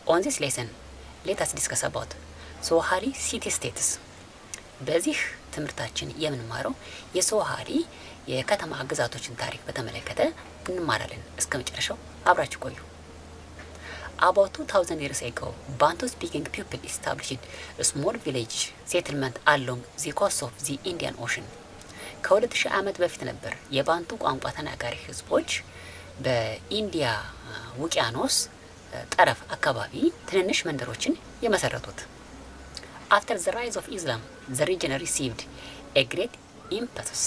On this lesson, let us discuss about Swahili city states. በዚህ ትምርታችን የምንማረው የስዋሂሊ የከተማ ግዛቶችን ታሪክ በተመለከተ እንማራለን። እስከ መጨረሻው አብራችሁ ቆዩ። About 2000 years ago, Bantu-speaking people established a small village settlement along the coast of the Indian Ocean. ከ2000 ዓመት በፊት ነበር የባንቱ ቋንቋ ተናጋሪ ህዝቦች በኢንዲያ ውቅያኖስ ጠረፍ አካባቢ ትንንሽ መንደሮችን የመሰረቱት። After the rise of Islam, the region received a great impetus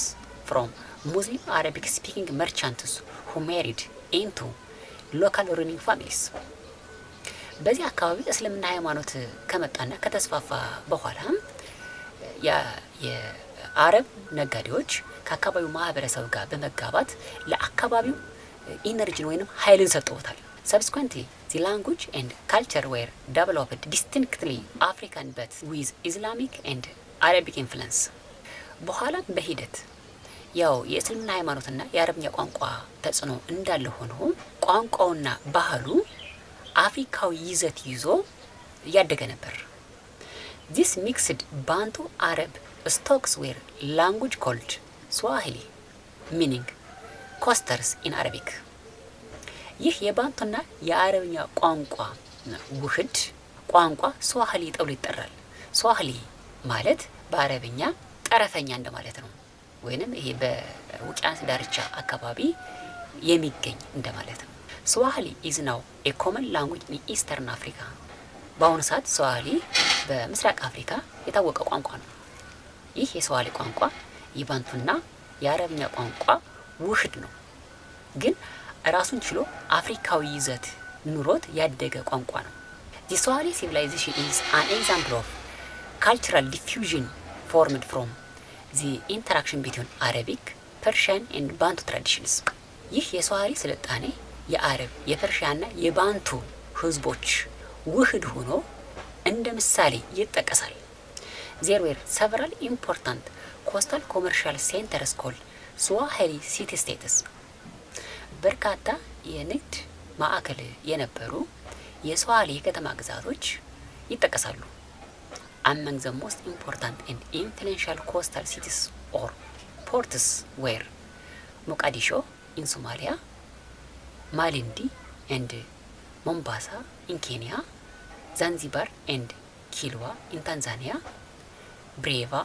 from Muslim Arabic-speaking merchants who married into local ruling families. በዚህ አካባቢ እስልምና ሃይማኖት ከመጣና ከተስፋፋ በኋላ የአረብ ነጋዴዎች ከአካባቢው ማህበረሰብ ጋር በመጋባት ለአካባቢው ኢነርጂን ወይንም ኃይልን ሰጥተውታል። Subsequently, the language and culture were developed distinctly African but with Islamic and Arabic influence. በኋላም በሂደት ያው የእስልምና ሃይማኖትና የአረብኛ ቋንቋ ተጽዕኖ እንዳለ ሆኖ ቋንቋውና ባህሉ አፍሪካዊ ይዘት ይዞ ያደገ ነበር። This mixed Bantu Arab stocks were language called Swahili, meaning coasters in Arabic. ይህ የባንቱና የአረብኛ ቋንቋ ውህድ ቋንቋ ስዋሂሊ ተብሎ ይጠራል። ስዋሂሊ ማለት በአረብኛ ጠረፈኛ እንደማለት ነው፣ ወይንም ይሄ በውቅያኖስ ዳርቻ አካባቢ የሚገኝ እንደማለት ነው። ስዋሂሊ is now a common language in Eastern Africa. በአሁኑ ሰዓት ስዋሂሊ በምስራቅ አፍሪካ የታወቀ ቋንቋ ነው። ይህ የስዋሂሊ ቋንቋ የባንቱና የአረብኛ ቋንቋ ውህድ ነው፣ ግን ራሱን ችሎ አፍሪካዊ ይዘት ኑሮት ያደገ ቋንቋ ነው። The Swahili civilization is an example of cultural diffusion formed from the interaction between Arabic, Persian and Bantu traditions. ይህ የስዋሂሊ ስልጣኔ የአረብ የፐርሺያና የባንቱ ህዝቦች ውህድ ሆኖ እንደ ምሳሌ ይጠቀሳል። There were several important coastal commercial centers called Swahili city states. በርካታ የንግድ ማዕከል የነበሩ የስዋሂሊ ከተማ ግዛቶች ይጠቀሳሉ። Among the most important and influential coastal cities or ports were Mogadishu in Somalia, Malindi and Mombasa in Kenya, Zanzibar and Kilwa in Tanzania, Breva,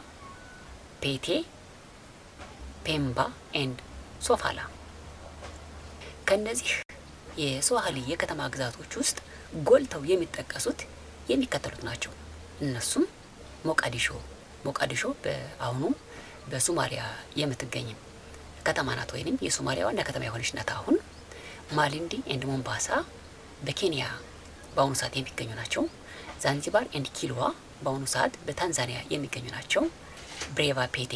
Pete, Pemba and Sofala. ከነዚህ የስዋሂሊ የከተማ ግዛቶች ውስጥ ጎልተው የሚጠቀሱት የሚከተሉት ናቸው። እነሱም ሞቃዲሾ በአሁኑ በሶማሊያ የምትገኝ ከተማ ናት፣ ወይንም የሶማሊያ ዋና ከተማ የሆነች ናት አሁን። ማሊንዲ ኤንድ ሞምባሳ በኬንያ በአሁኑ ሰዓት የሚገኙ ናቸው። ዛንዚባር ኤንድ ኪልዋ በአሁኑ ሰዓት በታንዛኒያ የሚገኙ ናቸው። ብሬቫ ፔቴ፣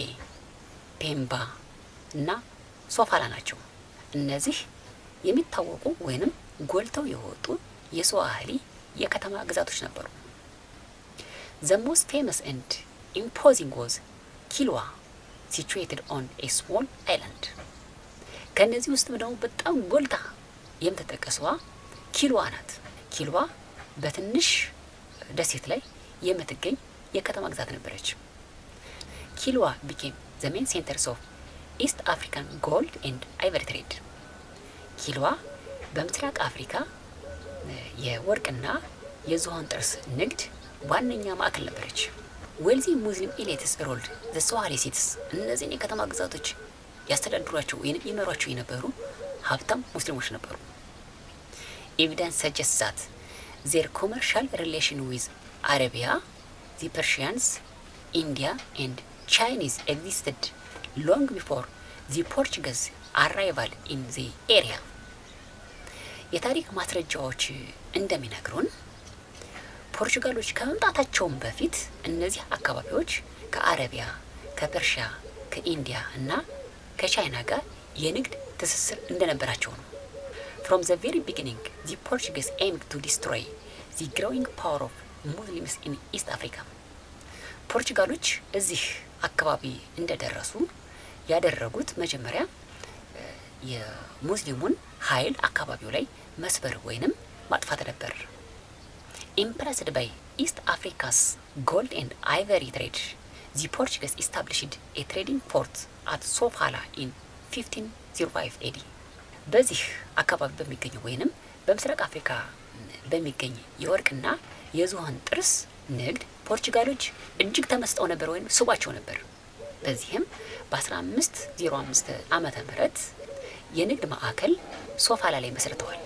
ፔምባ እና ሶፋላ ናቸው። እነዚህ የሚታወቁ ወይንም ጎልተው የወጡ የስዋሂሊ የከተማ ግዛቶች ነበሩ። The most famous and imposing was Kilwa, situated on a small island. ከነዚህ ውስጥ ደግሞ በጣም ጎልታ የምትጠቀሰዋ ኪልዋ ናት። ኪልዋ በትንሽ ደሴት ላይ የምትገኝ የከተማ ግዛት ነበረች። ኪልዋ became the main centers of East African gold and ivory trade. ኪልዋ በምስራቅ አፍሪካ የወርቅና የዝሆን ጥርስ ንግድ ዋነኛ ማዕከል ነበረች። wealthy Muslim elites ruled the Swahili cities. እነዚህን የከተማ ግዛቶች ያስተዳድሯቸው ወይንም ይመሯቸው የነበሩ ሀብታም ሙስሊሞች ነበሩ። Evidence suggests that their commercial relation with Arabia, the Persians, India and Chinese existed long before the Portuguese arrival in the area. የታሪክ ማስረጃዎች እንደሚነግሩን ፖርቹጋሎች ከመምጣታቸው በፊት እነዚህ አካባቢዎች ከአረቢያ፣ ከፐርሺያ፣ ከኢንዲያ እና ከቻይና ጋር የንግድ ትስስር እንደነበራቸው ነው። From the very beginning, the Portuguese aimed to destroy the growing power of Muslims in East Africa. ፖርቹጋሎች እዚህ አካባቢ እንደደረሱ ያደረጉት መጀመሪያ የሙስሊሙን ኃይል አካባቢው ላይ መስበር ወይንም ማጥፋት ነበር። Impressed by East Africa's gold and ivory trade, the Portuguese established a trading port at Sofala in 1505 AD. በዚህ አካባቢ በሚገኘው ወይንም በምስራቅ አፍሪካ በሚገኝ የወርቅና የዝሆን ጥርስ ንግድ ፖርቹጋሎች እጅግ ተመስጠው ነበር ወይንም ስቧቸው ነበር። በዚህም በ1505 ዓመተ ምህረት የንግድ ማዕከል ሶፋላ ላይ መስርተዋል።